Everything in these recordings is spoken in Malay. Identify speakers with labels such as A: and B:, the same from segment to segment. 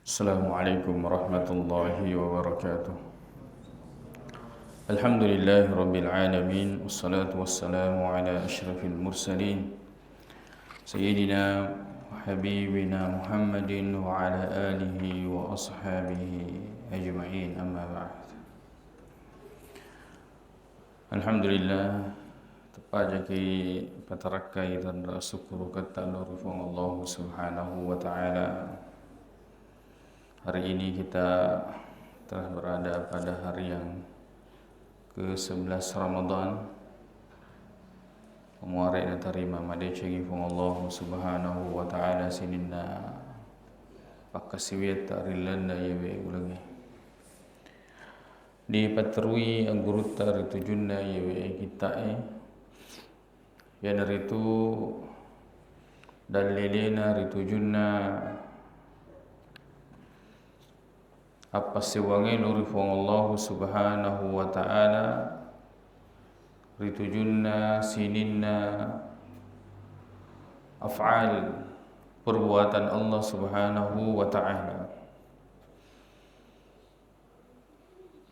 A: Assalamualaikum warahmatullahi wabarakatuh. Alhamdulillahi rabbil alamin. Wassalatu wassalamu ala ashrafil mursalin Sayyidina wa habibina Muhammadin wa ala alihi wa ashabihi ajma'in, amma ba'd. Alhamdulillah, tepat jaki patarakai dan syukur kata nurufung Allah subhanahu wa ta'ala. Hari ini kita telah berada pada hari yang ke-11 Ramadan. Umuarai na tarima madecegi fung Allah subhanahu wa ta'ala sininna pakasiwet tarilanda yawe ulangi. Di patrui anggurutta ritujunna yawe kita ya dari itu dalilena ritujunna apa sewangi nuri fung Allah subhanahu wa ta'ala ritujunna sininna af'al perbuatan Allah subhanahu wa ta'ala.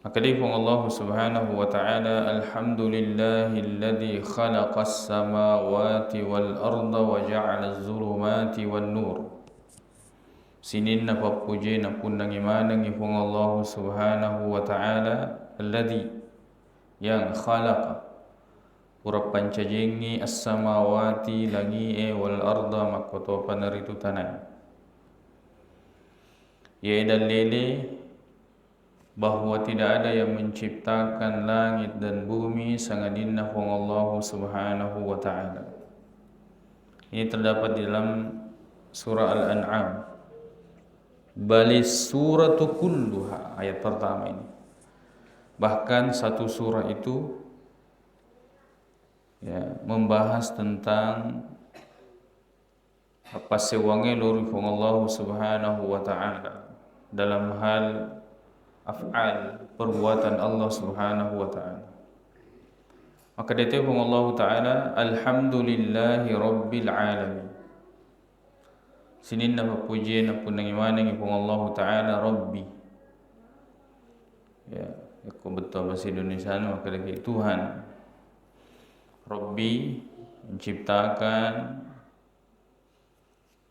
A: Maka di fung Allah subhanahu wa ta'ala, alhamdulillahilladzi khalaqas samawati wal arda wa ja'ala az-zulumati wan nur. Sinin na papuji na punang imanang ifung Allah subhanahu wa ta'ala alladhi yang khalaqa urap pancajengi as-samawati langi wal arda makoto panaritu tanah. Ia dalili bahawa tidak ada yang menciptakan langit dan bumi sangadinna fung Allah subhanahu wa ta'ala. Ini terdapat di dalam surah Al-An'am. Balis suratu kulluha, ayat pertama ini. Bahkan satu surah itu membahas tentang apa sewangi luri fung Allah subhanahu wa ta'ala dalam hal af'al perbuatan Allah subhanahu wa ta'ala. Maka dia fung Allah ta'ala alhamdulillahi rabbil alamin. Sinin na papuji na punang imanang ipong Allah ta'ala Rabbi. Ya, aku betul bahasa Indonesia maka lagi Tuhan. Rabbi menciptakan.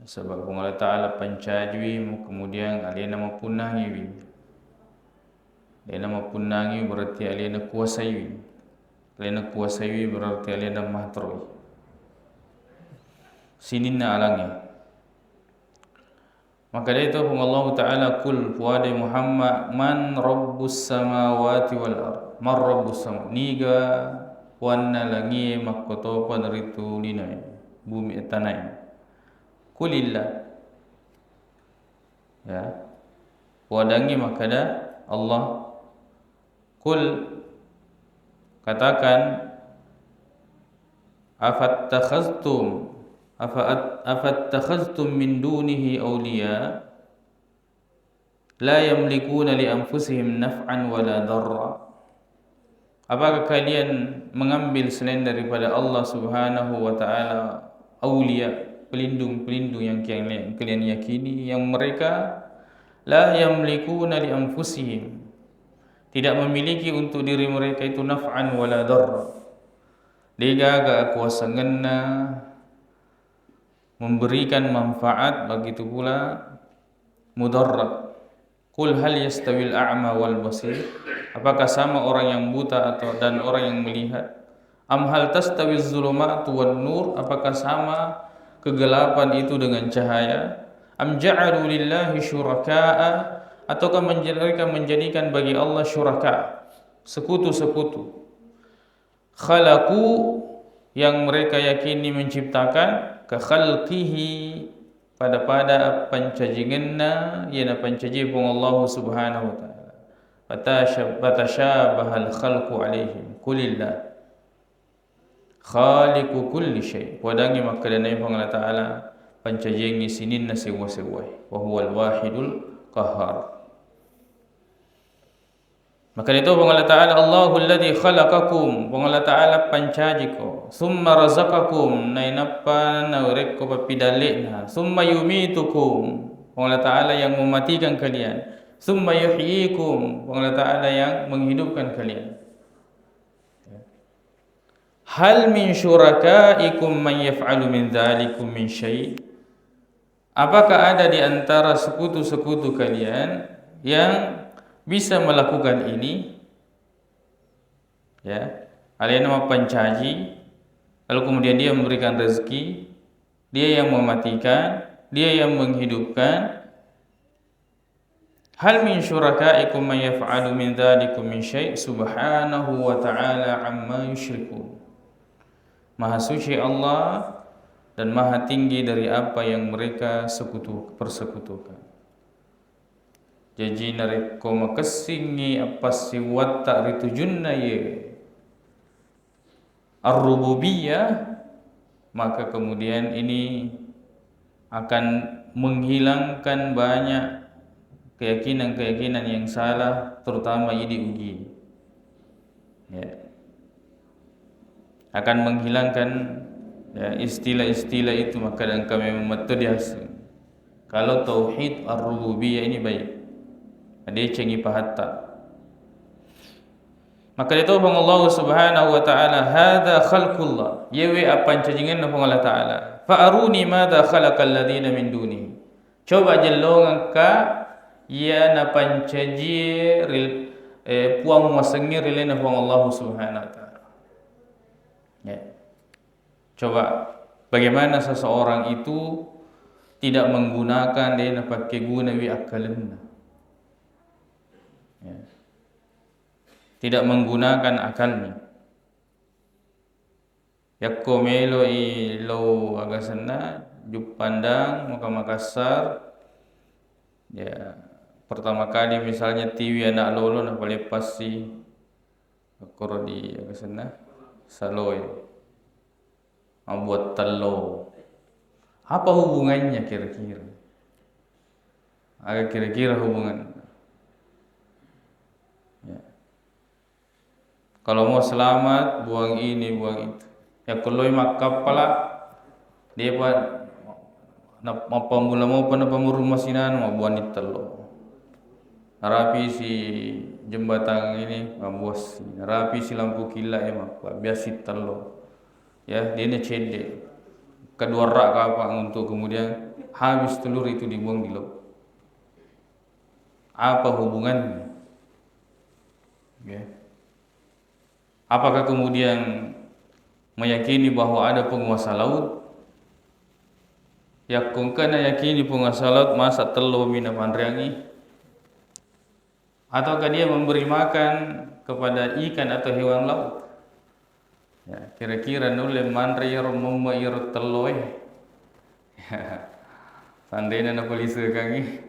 A: Sebab Allah ta'ala pancajwi kemudian alien nama punangi. Alien nama punangi berarti alien kuasai. Alien kuasai berarti alien mahtroi. Sinin na alangnya. Maka dari itu Allah Ta'ala kul puade Muhammad man rabbus samawati wal ard. Man rabbus samawati niga wanna langi makoto panaritu linai bumi tanai. Kulillah. Ya. Wadangi makada Allah. Kul katakan afattakhaztum min dunihi awliya la yamlikuna li anfusihim naf'an wala darra. Apakah kalian mengambil selain daripada Allah subhanahu wa ta'ala awliya, pelindung-pelindung yang kalian yakini, yang mereka la yamlikuna li anfusihim, tidak memiliki untuk diri mereka itu naf'an wala darra, digaga kuasa ngena memberikan manfaat, begitu pula mudarat. Qul hal yastawil a'ma wal basir, apakah sama orang yang buta dan orang yang melihat? Am hal tastawiz zulumatu wan nur, apakah sama kegelapan itu dengan cahaya? Am ja'alu lillahi syuraka'a, ataukah mereka menjadikan bagi Allah syuraka, sekutu-sekutu. Khalaqu, yang mereka yakini menciptakan, ka khalqihi, pada pancajinganna yana pancaji pun Allah subhanahu wa ta'ala. Fatashabahal khalqu alaihim kulillah khaliqu kulli syai. Wadangi makadana pun Allah ta'ala pancajingi sininna sewa-sewai wa huwal wahidul qahhar. Maka itu Allah Ta'ala Allahul ladzi khalaqakum, Allah Ta'ala pancajiko, summa razaqakum, nainappan naurek ko papidalina, summa yumitukum, Allah Ta'ala yang mematikan kalian. Tsumma yuhyikum, Allah Ta'ala yang menghidupkan kalian. Hal min syurakaikum man yaf'alu min dzalikum min syai'? Apakah ada di antara sekutu-sekutu kalian yang bisa melakukan ini? Ya, kalian nama pencaji, lalu kemudian dia memberikan rezeki, dia yang mematikan, dia yang menghidupkan. Hal min syurakaikum man yaf'alu min dzalikum min syai' subhanahu wa ta'ala amma yusyrikun. Maha suci Allah dan maha tinggi dari apa yang mereka persekutukan. Jadi nareko makasingi apa siwata ritujunna ye ar-rububiyah, maka kemudian ini akan menghilangkan banyak keyakinan-keyakinan yang salah, terutama ini ugi. Ya. Akan menghilangkan ya, istilah-istilah itu, maka dan kami memetodiasi. Kalau tauhid ar-rububiyah ini baik, ada cengi pahatta. Maka itu Allah Subhanahu wa taala, hada khalqullah, yewe apa cacingan Allah Taala. Fa aruni madza khalaqal ladina min duni. Coba jelongan ka ya na pancaji puang masengi rilena Allah Subhanahu wa taala. Ya. Coba bagaimana seseorang itu tidak menggunakan dia nak pakai guna wi akalnya. Ya. Tidak menggunakan akalnya. Yakko melo i lo agasana juk pandang muka Makassar. Ya, pertama kali misalnya tiwi anak lolo nak lepas si koro di agasana saloy membuat telo. Apa hubungannya kira-kira? Agak kira-kira hubungan. Ya. Kalau mau selamat, buang ini, buang itu. Ya kalau makap pala, dia buat apa mula mau pada pemurung masinan mau buang itu telo. Rapi si jembatan ini mambuas, rapi si lampu kilat ya mak, biasa telo. Ya, dia nak cedek. Kedua rak apa untuk kemudian habis telur itu dibuang di laut. Apa hubungannya? Ya. Apakah kemudian meyakini bahwa ada penguasa laut? Ya kongkana yakini penguasa laut masa telo mina pandriangi? Ataukah dia memberi makan kepada ikan atau hewan laut? Ya, kira-kira nule mandri romomma iro teloy. Ya. Sandena na polisi kangi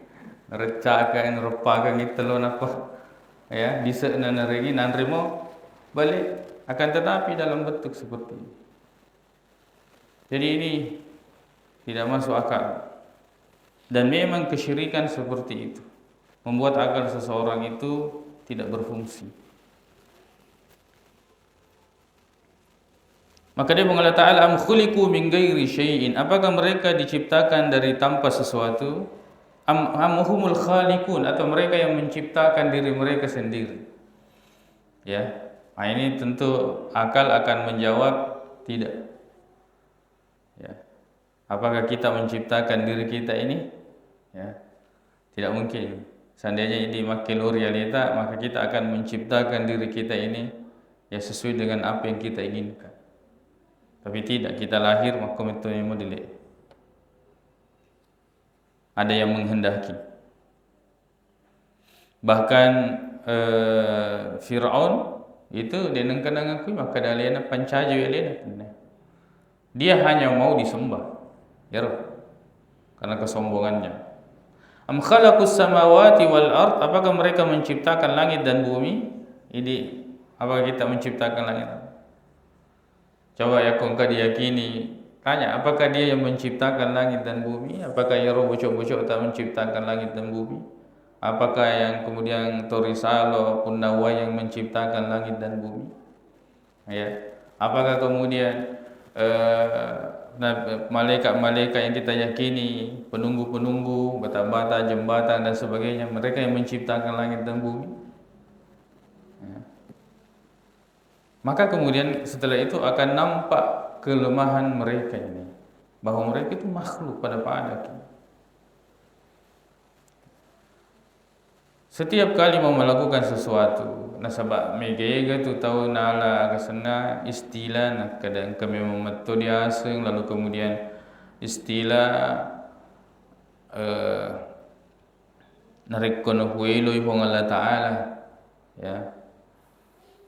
A: recaka rupa kangi telo napa. Ya, bisa narengi nanrimo balik, akan tetapi dalam bentuk seperti ini. Jadi ini tidak masuk akal. Dan memang kesyirikan seperti itu membuat akal seseorang itu tidak berfungsi. Maka dia mengatakan Ta'ala am khuliqu min ghairi syai'in, apakah mereka diciptakan dari tanpa sesuatu? Am humul khaliqun, atau mereka yang menciptakan diri mereka sendiri? Ya. Nah, ini tentu akal akan menjawab tidak. Ya. Apakah kita menciptakan diri kita ini? Ya. Tidak mungkin. Seandainya ini makin realita, maka kita akan menciptakan diri kita ini ya sesuai dengan apa yang kita inginkan. Tapi tidak, kita lahir maka itu yang model. Ada yang menghendaki. Bahkan Fir'aun itu dia nengkan ngakui maka dalena pancajo elena. Dia hanya mau disembah. Ya roh. Karena kesombongannya. Am khalaqus samawati wal ard, apakah mereka menciptakan langit dan bumi? Ini apakah kita menciptakan langit? Coba ya kongka diyakini, tanya apakah dia yang menciptakan langit dan bumi? Apakah ya roh bocok-bocok tak menciptakan langit dan bumi? Apakah yang kemudian Torisalo Punnawa yang menciptakan langit dan bumi? Ya. Apakah kemudian malaikat-malaikat yang kita yakini, penunggu-penunggu, bata-bata, jembatan dan sebagainya, mereka yang menciptakan langit dan bumi. Ya. Maka kemudian setelah itu akan nampak kelemahan mereka ini, bahwa mereka itu makhluk pada dakik. Setiap kali mau melakukan sesuatu, nasabak megega tu tahu nala kesana istilah nak kadang kami mematuh dia asing, lalu kemudian istilah narik kono huelo ibong Allah Ta'ala, ya.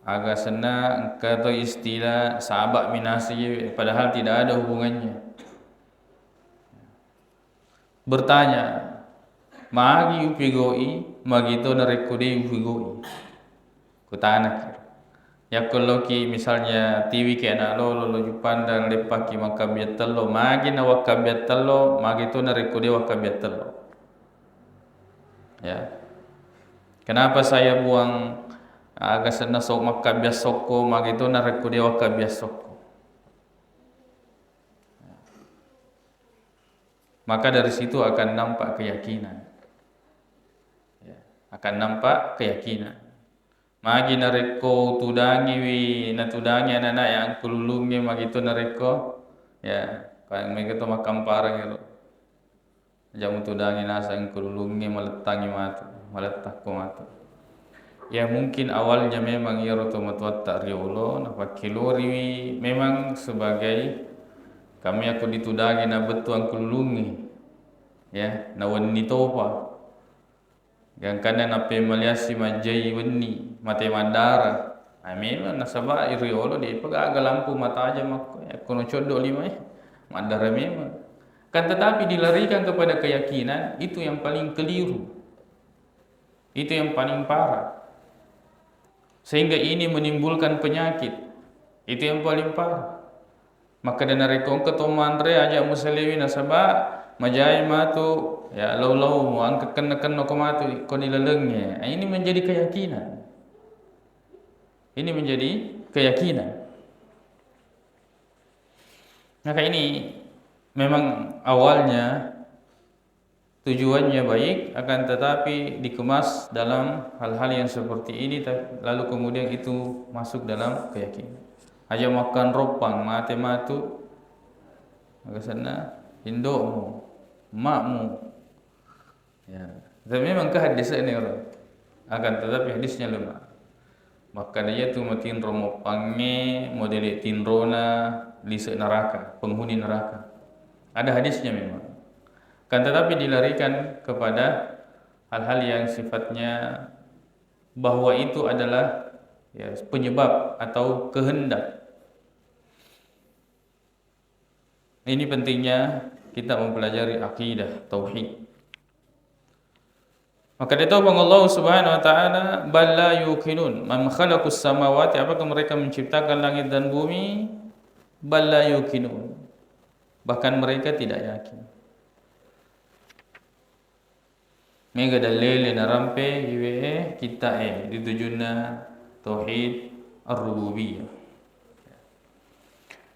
A: Agak sana kata istilah sahabat minasi, padahal tidak ada hubungannya. Bertanya, magi upigoi, magito narekode upigoi. Kutanak. Ya kalau ki misalnya TV ki anak lo jupandang lepak ki makabiat telo, magi na wakabiat telo, magito narekode wakabiat telo. Ya. Kenapa saya buang agak sana sok makabiat soko, magito narekode wakabiat soko. Maka dari situ akan nampak keyakinan. Ya, akan nampak keyakinan. Magi nareko tudangi natudangi anak-anak yang kululungi magito nareko, ya, kaya magito makampara ngiro. Jamu tudangi nasa yang kululungi maletangi maletak ko matu. Ya mungkin awalnya memang iro to matuatta riolo napakilori memang sebagai kami aku ditudangi na betuang kulungi, ya, na wani topa. Yang kanan ape maliasi majai wani mate mandara. Memang nasaba iriolo di pagaga lampu mata aja mak kono codo lima mandara memang. Kan tetapi dilarikan kepada keyakinan itu yang paling keliru. Itu yang paling parah. Sehingga ini menimbulkan penyakit. Itu yang paling parah. Maka dana rekong ketomandre aja musaliwi nasaba majai matu ya lau mu angkat kena komatu koni lelengnya. Ini menjadi keyakinan. Ini menjadi keyakinan. Maka ini memang awalnya tujuannya baik, akan tetapi dikemas dalam hal-hal yang seperti ini, lalu kemudian itu masuk dalam keyakinan. Aja makan ropang mate matu maka sana indokmu makmu, ya. Dan memang kehadisan ini orang, akan tetapi hadisnya lemah. Maka dia tu matin romo pange model tinrona lisa neraka, penghuni neraka. Ada hadisnya memang. Kan tetapi dilarikan kepada hal-hal yang sifatnya bahwa itu adalah ya, penyebab atau kehendak. Ini pentingnya kita mempelajari akidah tauhid. Maka dia tahu bahwa Allah Subhanahu wa taala bal la yuqinun man khalaqus samawati, apakah mereka menciptakan langit dan bumi? Bal la yuqinun, bahkan mereka tidak yakin. Mega dalil na rampe iwe kita ditujuna tauhid ar-rububiyah.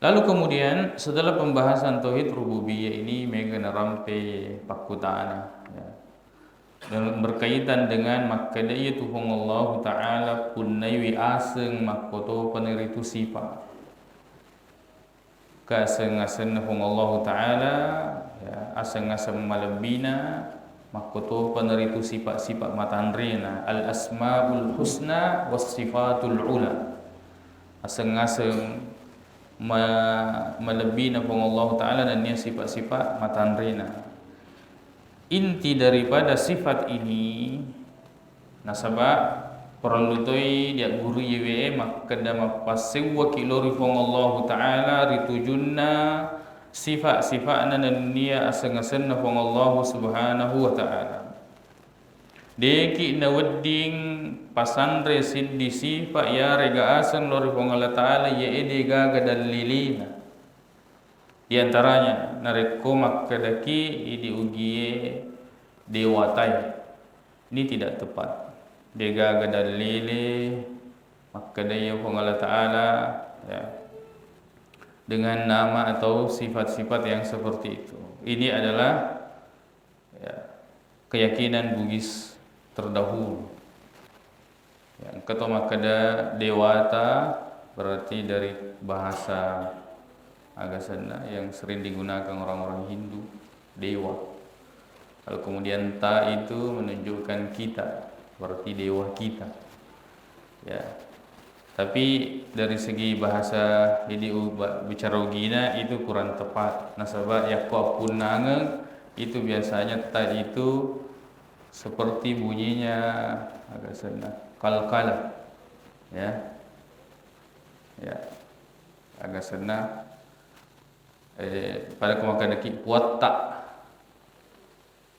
A: Lalu kemudian setelah pembahasan tauhid rububiyah ini mega na rampe pakutana, ya. Dan berkaitan dengan makadaya Tuhan Allah Ta'ala punnaiwi aseng makoto paniritu sifat kaseng-aseng Tuhan Allah Ta'ala, ya, aseng-aseng malabina makoto paniritu sifat-sifat matandrina al-asma'ul husna was sifatul ula, aseng-aseng melebihna Tuhan Allah Ta'ala dan dia sifat-sifat matandrina. Inti daripada sifat ini nasabah perlu toi dia guru yewe makada mapasewa kilori Tuhan Allah Ta'ala ritujunna sifat-sifatna dan dia aseng-aseng Tuhan Allah Subhanahu wa Ta'ala. Deki na wedding pasandre siddi sifat ya rega aseng lori Tuhan Allah Ta'ala ya edega gadalilina. Di antaranya nareko makadaki idi ugie dewatai. Ini tidak tepat. Dega gadalile makadaya Tuhan Allah Ta'ala, ya. dengan nama atau sifat-sifat yang seperti itu. Ini adalah ya, keyakinan Bugis terdahulu. Yang ketoma kada dewata berarti dari bahasa Agasana yang sering digunakan orang-orang Hindu, dewa. Kalau kemudian ta itu menunjukkan kita, berarti dewa kita. Ya. Tapi dari segi bahasa ini bicara gina itu kurang tepat. Nasabah yakwa punange itu biasanya ta itu seperti bunyinya agak senang kalkala, ya, ya, agak senang. Pada kemakan deki puatta,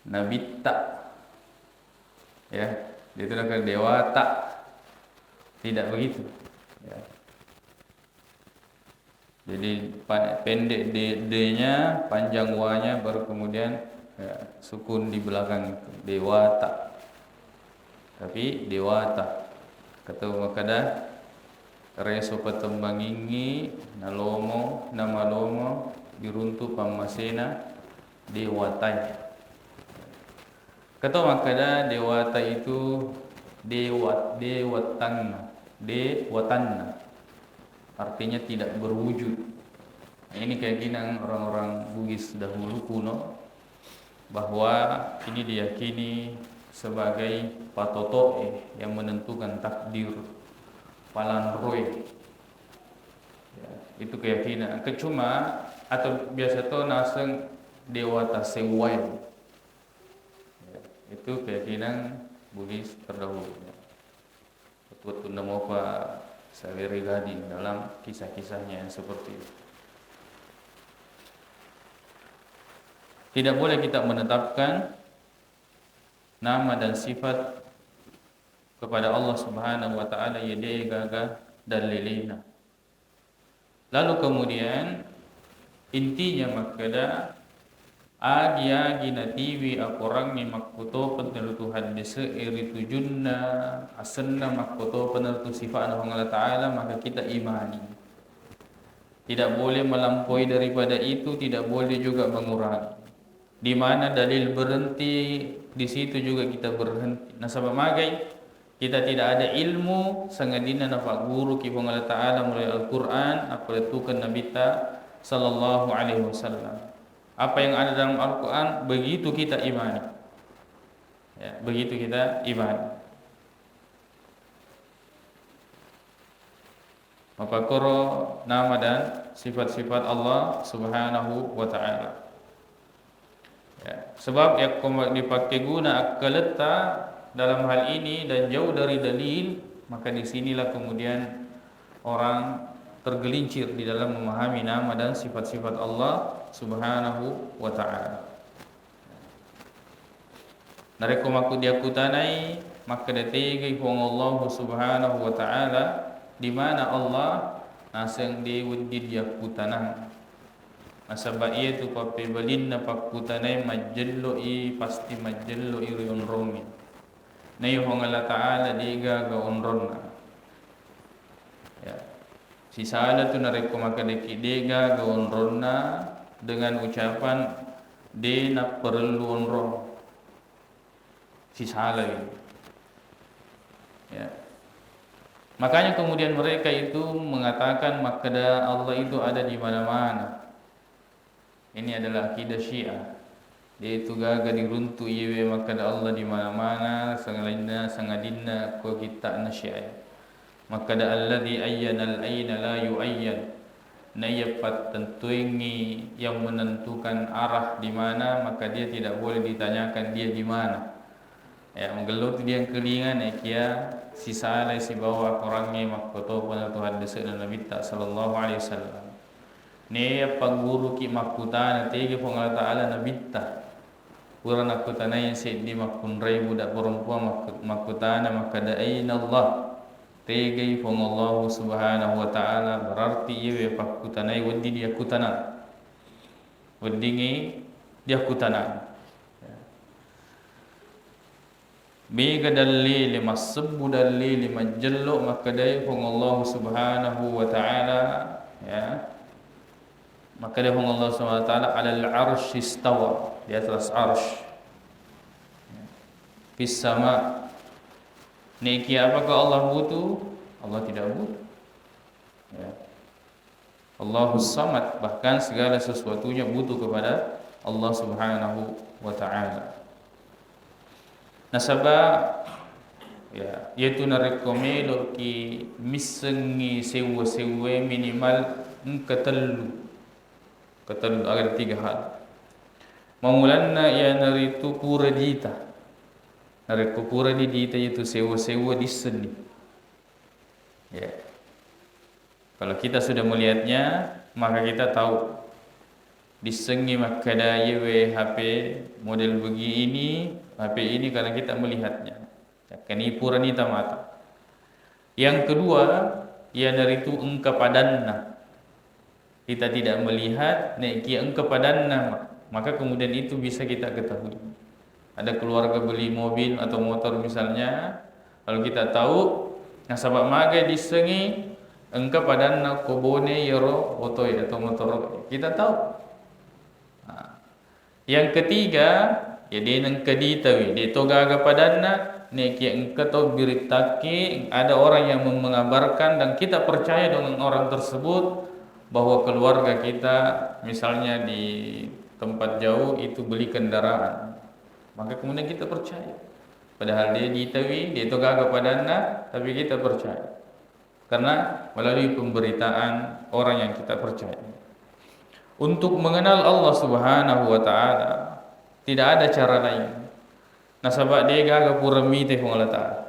A: nabita, ya, itu nak dewata, tidak begitu. Ya. Jadi pendek d-nya, panjang w-nya, baru kemudian ya, sukun di belakang itu, dewata. Tapi dewata kata makada reso patembangingi nalomo nama lomo diruntu pamasena dewatai. Kata makada dewata itu dewatanna, artinya tidak berwujud. Nah, ini keyakinan orang-orang Bugis dahulu kuno bahwa ini diyakini sebagai patotoe yang menentukan takdir palanroe. Ya, itu keyakinan. Kecuma atau biasa to naseng dewata sewai. Ya, itu keyakinan Bugis terdahulu. Betul namo Pak Saveri Gading dalam kisah-kisahnya yang seperti itu. Tidak boleh kita menetapkan nama dan sifat kepada Allah Subhanahu wa taala yade gaga dalilina. Lalu kemudian intinya makada agi natiwi akorang ni makputo penelutu hadise iri tujunna asenna makputo penelutu sifat Allah taala, maka kita imani. Tidak boleh melampaui daripada itu, tidak boleh juga mengurangi. Di mana dalil berhenti, di situ juga kita berhenti. Nasabah magai kita tidak ada ilmu sangadina nafak guru ki Allah taala melalui Al-Qur'an apa letukan Nabi ta sallallahu alaihi wasallam. Apa yang ada dalam Al-Qur'an begitu kita imani. Ya, begitu kita imani. Mapakoro nama dan sifat-sifat Allah Subhanahu wa taala. Ya, sebab yang dipakai guna akaleta dalam hal ini dan jauh dari dalil, maka di sinilah kemudian orang tergelincir di dalam memahami nama dan sifat-sifat Allah Subhanahu wa taala. Nareko maku diakutanai maka detege hong Allah Subhanahu wa taala di mana Allah naseng diwudi diakutanang. Nasabah ia tu pape balin na pakutanay majello i pasti majello i riyon romi. Na yung Allah Ta'ala diga gaonron na. Ya. Si sala tu nareko makadeki diga gaonron na dengan ucapan de na perlu onron. Si sala ini. Ya. Makanya kemudian mereka itu mengatakan makada Allah itu ada di mana-mana. Ini adalah akidah Syiah. Dia itu gaga diruntu iwe maka Allah di mana-mana sangadinna ko kita na Syiah. Maka da alladhi ayyana al-aina la yu'ayyan. Na yapat tentuingi yang menentukan arah di mana, maka dia tidak boleh ditanyakan dia di mana. Ya, menggelut dia yang kelingan kia sisa lai si bawah orangnya makoto pada Tuhan desa dan Nabi sallallahu alaihi wasallam. Ne pangguru ki makutan tege Allah taala nabitta pura nakutana yang seddi makun rai budak perempuan makutana makada aina Allah tege Allah subhanahu wa taala berarti ye pakutana wadi dia kutana wadingi dia kutana Biga dalil masabbu dalil majallu makadai Allah subhanahu wa taala ya. Maka dia Allah SWT alal arsh istawa, di atas arsh. Fis sama, niki apakah Allah butuh? Allah tidak butuh. Ya. Allahus samad, bahkan segala sesuatunya butuh kepada Allah Subhanahu wa taala. Nasaba ya yaitu narekomelo ki misengi sewa minimal ketelu agar 3 hal. Mamulanna ya naritu pura dita. Nariku pura di dita itu sewa di seni. Ya. Kalau kita sudah melihatnya, maka kita tahu disengi makada yewe HP model begini, HP ini karena kita melihatnya. Kani puranita mata. Yang kedua, ya dari itu engka padanna. Kita tidak melihat neki engka padanna, maka kemudian itu bisa kita ketahui. Ada keluarga beli mobil atau motor misalnya, lalu kita tahu nasabak maga disengi engka padanna kobone yero otoi atau motor, kita tahu. Yang ketiga, ya dia nengka ditawi, dia togaga padanna neki engka to beritaki, ada orang yang mengabarkan dan kita percaya dengan orang tersebut bahwa keluarga kita misalnya di tempat jauh itu beli kendaraan, maka kemudian kita percaya. Padahal dia ditawi, dia togaga padanna, tapi kita percaya. Karena melalui pemberitaan orang yang kita percaya. Untuk mengenal Allah Subhanahu wa taala tidak ada cara lain. Nasabak dia gaga pura mite Allah taala.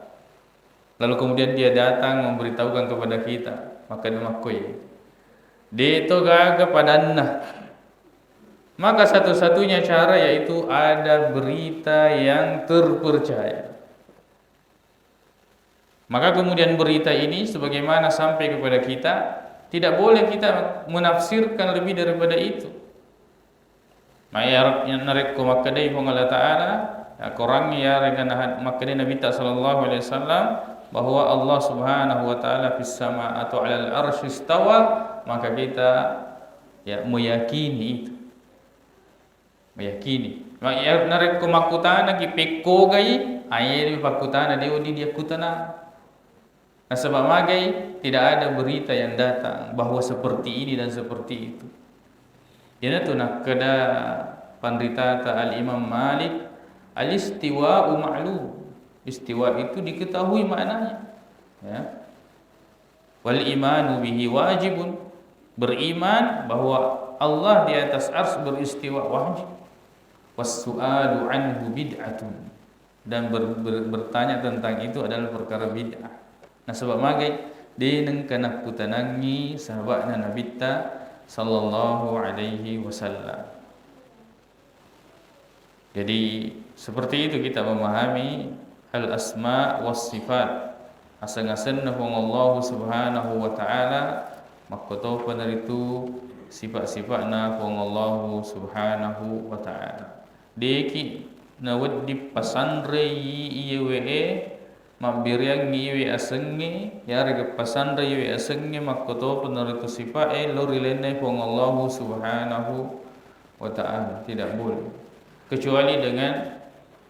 A: Lalu kemudian dia datang memberitahukan kepada kita, maka dia makoi. Dia itu gaga padanna. Maka satu-satunya cara yaitu ada berita yang terpercaya. Maka kemudian berita ini sebagaimana sampai kepada kita, tidak boleh kita menafsirkan lebih daripada itu. Maya narek ko makadai Allah taala, korang ya rekan makadai Nabi sallallahu alaihi wasallam bahwa Allah Subhanahu wa taala fis sama atau alal arsy istawa, maka kita ya meyakini itu. Meyakini. Maya narek ko makutana ki pekko gai, aye pakutana dia kutana. Nah, sebab magai tidak ada berita yang datang bahwa seperti ini dan seperti itu. Dia tu nak kada pandritata al-Imam Malik, al-istiwa'u ma'lum. Istiwa itu diketahui maknanya. Ya. Wal imanu bihi wajibun. Beriman bahwa Allah di atas arsy beristiwa wajib. Was su'alu anhu bid'atun. Dan bertanya tentang itu adalah perkara bid'ah. Nah sebab magai dia nengkana kutanangi sahabatna Nabi sallallahu alaihi wasallam. Jadi seperti itu kita memahami al asma was sifat. Asang-asang Allah Subhanahu wa taala makoto panaritu sifat-sifatna Allah Subhanahu wa taala. Deki nawadi pasandre iyewe mabiriang niwi asengi ya rega pasandra yiwi asengi makoto penaritu sifat lorilene pong Allah Subhanahu wa taala, tidak boleh kecuali dengan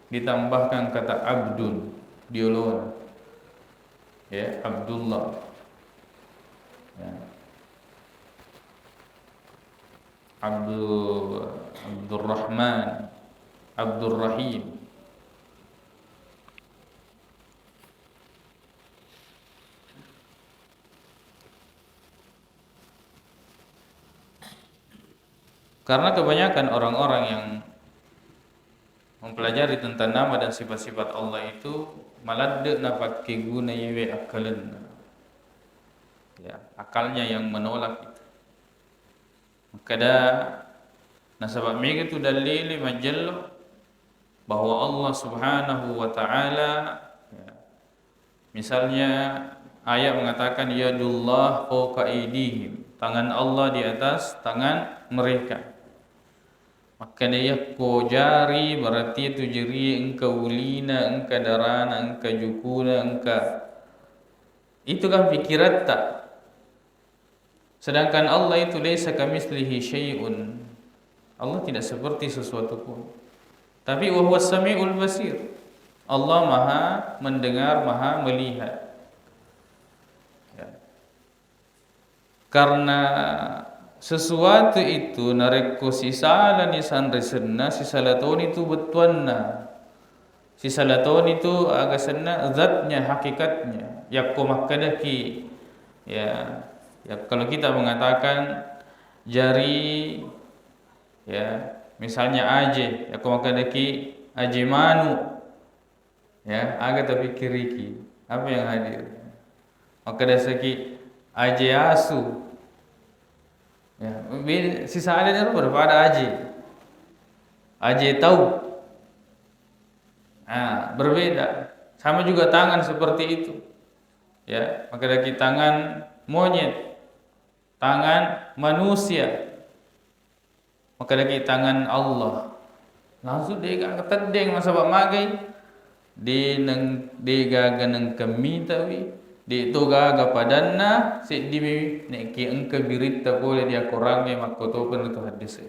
A: ditambahkan kata abdun diulun ya Abdullah ya Abdurrahman Abdurrahim. Karena kebanyakan orang-orang yang mempelajari tentang nama dan sifat-sifat Allah itu malah dek napak guna yewe akalan, ya akalnya yang menolak itu. Kada nasabak mega itu dalil majallo bahwa Allah Subhanahu wa taala ya, misalnya ayat mengatakan yadullah fawqa aydihim, tangan Allah di atas tangan mereka. Maka dia ko jari berarti itu jari engka ulina, engka darana, engka jukuna, engka itu kan pikiran tak. Sedangkan Allah itu laisa kamitslihi syai'un. Allah tidak seperti sesuatu pun. Tapi wa huwas samiul basir. Allah Maha mendengar, Maha melihat. Ya. Karena sesuatu itu narekko sisala ni sanresenna sisalaton itu betuanna. Sisalaton itu agasanna zatnya, hakikatnya. Yakko makkadaki. Ya. Ya, kalau kita mengatakan jari, ya, misalnya aje, ya kumakadaki aje manu, ya, aga tapi kiriki, apa yang hadir? Maka dasaki aje asu, ya, sisa ada itu berbeda aje tahu, nah, berbeda. Sama juga tangan seperti itu, ya, maka dari tangan monyet, tangan manusia, maka dari tangan Allah. Langsung dia ketedeng masa bak magai, dia ganang kami tawi, dia toga gapadanna, si di neki engke birita boleh dia korangnya makotopan itu hadis.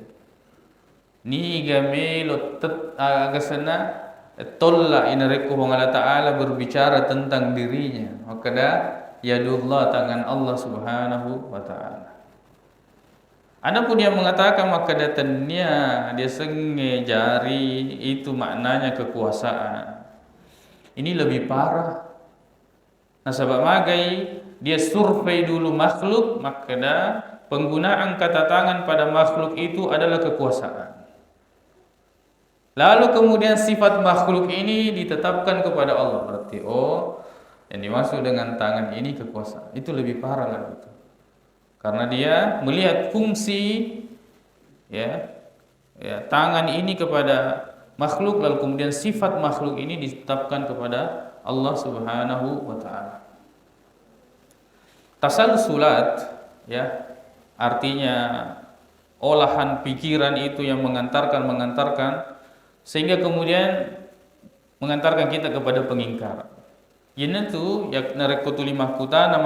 A: Ni game lotet agasana tolla inareku Allah Taala berbicara tentang dirinya, maka dah yadullah, tangan Allah Subhanahu wa taala. Adapun dia mengatakan maka datanya dia senge jari itu maknanya kekuasaan. Ini lebih parah. Nah, sebab magai dia survei dulu makhluk, maka dah penggunaan kata tangan pada makhluk itu adalah kekuasaan. Lalu kemudian sifat makhluk ini ditetapkan kepada Allah. Berarti yang dimaksud dengan tangan ini kekuasaan. Itu lebih parah lagi itu. Karena dia melihat fungsi tangan ini kepada makhluk, lalu kemudian sifat makhluk ini ditetapkan kepada Allah Subhanahu wa taala. Tasalsulat, ya, artinya olahan pikiran itu yang mengantarkan sehingga kemudian mengantarkan kita kepada pengingkaran. Yana tu yak narekotuli makutana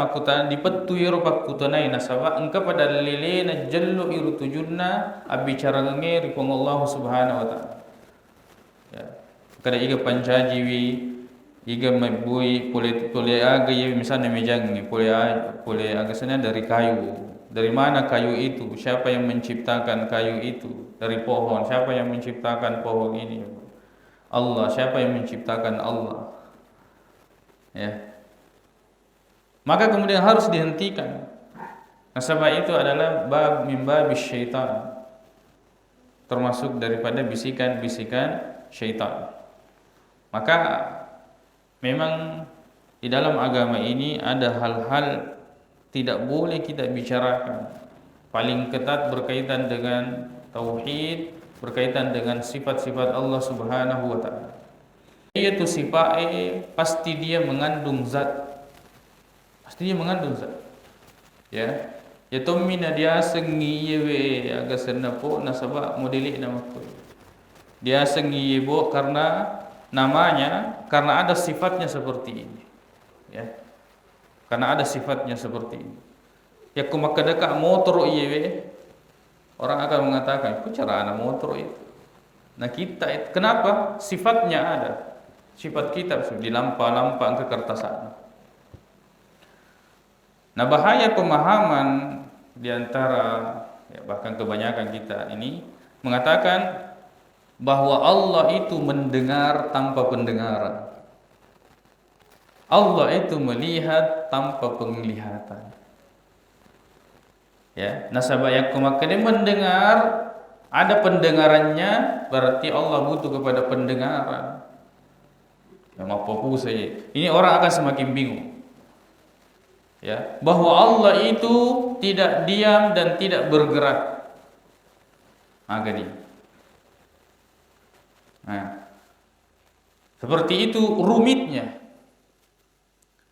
A: dipetui ropak kutanai nasaba engka pada lele na jallu iru tujunna abicara ngeri pong Allah Subhanahu wa taala. Ya. Kada iga panjajiwi iga mabui pole aga ya misalnya mejangi pole aga sana dari kayu. Dari mana kayu itu? Siapa yang menciptakan kayu itu? Dari pohon. Siapa yang menciptakan pohon ini? Allah. Siapa yang menciptakan Allah? Ya. Maka kemudian harus dihentikan. Nasabah itu adalah bab min babis syaitan, termasuk daripada bisikan-bisikan syaitan. Maka memang di dalam agama ini ada hal-hal tidak boleh kita bicarakan. Paling ketat berkaitan dengan tauhid, berkaitan dengan sifat-sifat Allah Subhanahu wa taala. Yaitu sifat pasti dia mengandung zat. Pasti dia mengandung zat. Ya. Ya tomina dia sengi yewe aga senapo nasaba modeli nama ko. Dia sengi yebo karena namanya, karena ada sifatnya seperti ini. Ya. Karena ada sifatnya seperti ini. Ya kumakadaka motor yewe, orang akan mengatakan, "Apa cara anak motor itu?" Nah, kita kenapa? Sifatnya ada. Sifat kita di lampa-lampa ke kertasan. Nah, bahaya pemahaman di antara bahkan kebanyakan kita ini mengatakan bahwa Allah itu mendengar tanpa pendengaran. Allah itu melihat tanpa penglihatan. Ya, nasabah yakum dia mendengar, ada pendengarannya, berarti Allah butuh kepada pendengaran. Yang apa-apa saja. Ini orang akan semakin bingung. Ya, bahwa Allah itu tidak diam dan tidak bergerak. Maka dia. Nah, seperti itu rumitnya.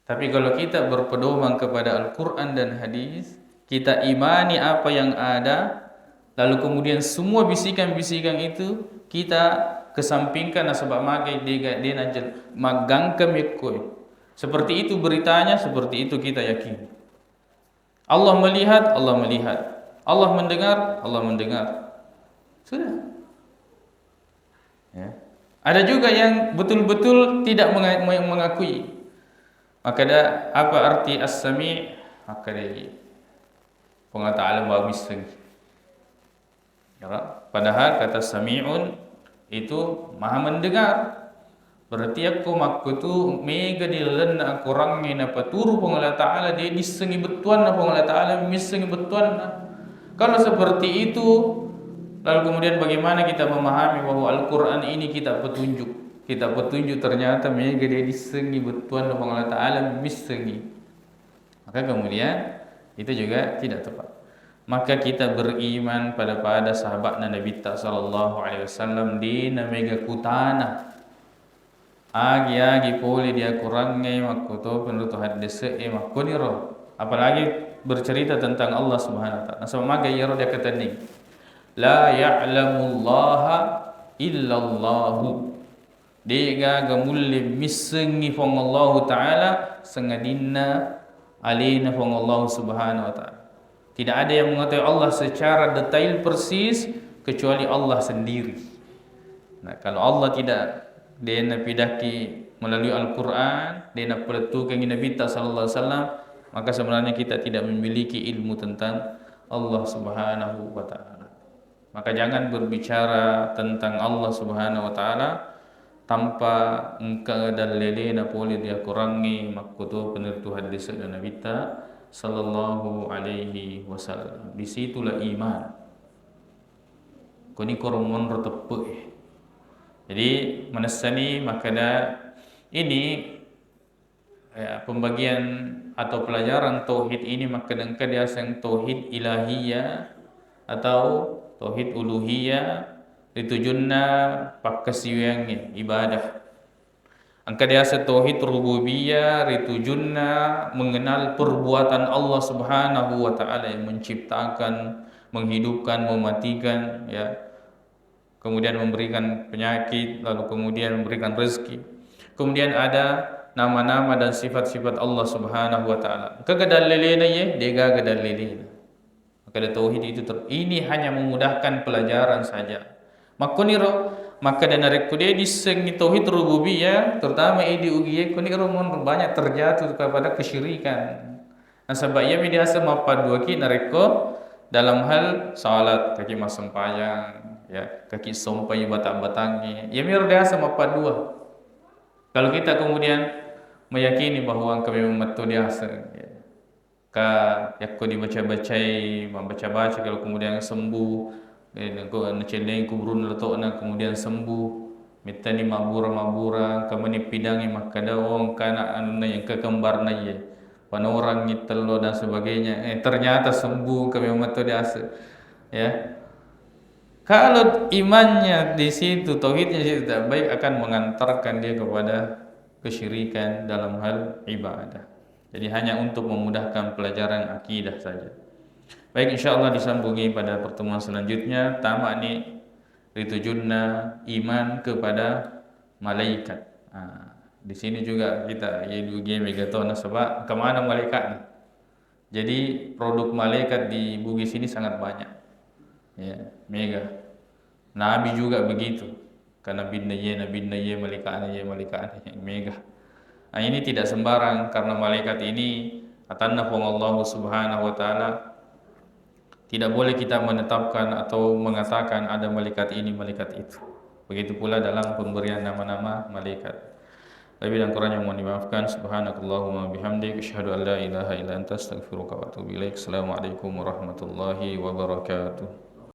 A: Tapi kalau kita berpedoman kepada Al-Quran dan hadis, kita imani apa yang ada, lalu kemudian semua bisikan-bisikan itu kita kesampingkan nasabah magai dia najal magangkam yakoi. Seperti itu beritanya, seperti itu kita yakini. Allah melihat, Allah melihat. Allah mendengar, Allah mendengar. Sudah. Ya. Ada juga yang betul-betul tidak mengakui. Maka apa arti as-sami'? Maka dia Allah Ta'ala bagus lagi. Padahal kata sami'un itu maha mendengar. Berarti aku tu mega dilen aku orangnya napa turu Allah Ta'ala dia disengi betuan Allah Ta'ala misengi betuan. Kalau seperti itu, lalu kemudian bagaimana kita memahami bahwa Al-Quran ini kita petunjuk? Kita petunjuk ternyata mega dia disengi betuan Allah Ta'ala misengi. Maka kemudian itu juga tidak tepat. Maka kita beriman pada sahabat Nabi sallallahu alaihi wasallam di mega kutana. Agi poli dia kurangnya makuto penurut hadis makuniro. Apalagi bercerita tentang Allah Subhanahu wa taala. Sama maga yaro dia kata ni. La ya'lamullaha illallahu. Dia gamulli misengi fong Allah taala sengadina alina fong Allah Subhanahu wa taala. Tidak ada yang mengetahui Allah secara detail persis kecuali Allah sendiri. Nah, kalau Allah tidak dia napidaki melalui Al-Quran, dia nak peletukan Nabi sallallahu alaihi wasallam, maka sebenarnya kita tidak memiliki ilmu tentang Allah Subhanahu wa taala. Maka jangan berbicara tentang Allah Subhanahu wa taala tanpa engkau dalilina boleh dia kurangi makutu penertu hadis dan Nabi sallallahu alaihi wasallam. Di situlah iman. Kini kormon rotepe. Jadi menasani makna ini pembagian atau pelajaran tauhid ini makna dia sang tauhid ilahiyah atau tauhid uluhiyah ditujunna pakasiwang ibadah. Angka dia tauhid rububiyah ditujunna mengenal perbuatan Allah Subhanahu wa taala yang menciptakan, menghidupkan, mematikan, ya. Kemudian memberikan penyakit, lalu kemudian memberikan rezeki. Kemudian ada nama-nama dan sifat-sifat Allah Subhanahu wa taala. Kegadalilena ye, dia gadalilena. Maka tauhid itu ini hanya memudahkan pelajaran saja. Makuniro maka dan rekode disengi tauhid rububiyah terutama di ugie kuniro mon banyak terjatuh kepada kesyirikan. Nah sebabnya media semapa dua ki nareko dalam hal salat kaki masempayang, ya kaki sompai batang-batangnya. Ya mir dia semapa dua. Kalau kita kemudian meyakini bahwa kami mematuh dia ya. Yakko dibaca-bacai, membaca-baca kalau kemudian sembuh. Naceleng kuburun letokna kemudian sembuh mitani mabura kamani pidangi makada wong kana anuna yang kekembarna ye panorang ngitelo dan sebagainya ternyata sembuh kami memato diasa ya. Kalau imannya di situ tauhidnya tidak baik akan mengantarkan dia kepada kesyirikan dalam hal ibadah. Jadi hanya untuk memudahkan pelajaran akidah saja. Baik, insyaallah disambungi pada pertemuan selanjutnya. Tamak ni ditujunna iman kepada malaikat. Di sini juga kita juga megatona sebab kemana malaikat ni. Jadi produk malaikat di Bugis ini sangat banyak. Ya, mega. Nabi juga begitu. Karena nabi naye malaikat mega. Ini tidak sembarang karena malaikat ini atanna Allah Subhanahu wa taala. Tidak boleh kita menetapkan atau mengatakan ada malaikat ini, malaikat itu. Begitu pula dalam pemberian nama-nama malaikat. Lebih dan kurangnya mohon dimaafkan. Subhanakallahumma bihamdik asyhadu an la ilaha illa anta astaghfiruka wa atubu ilaik. Assalamualaikum warahmatullahi wabarakatuh.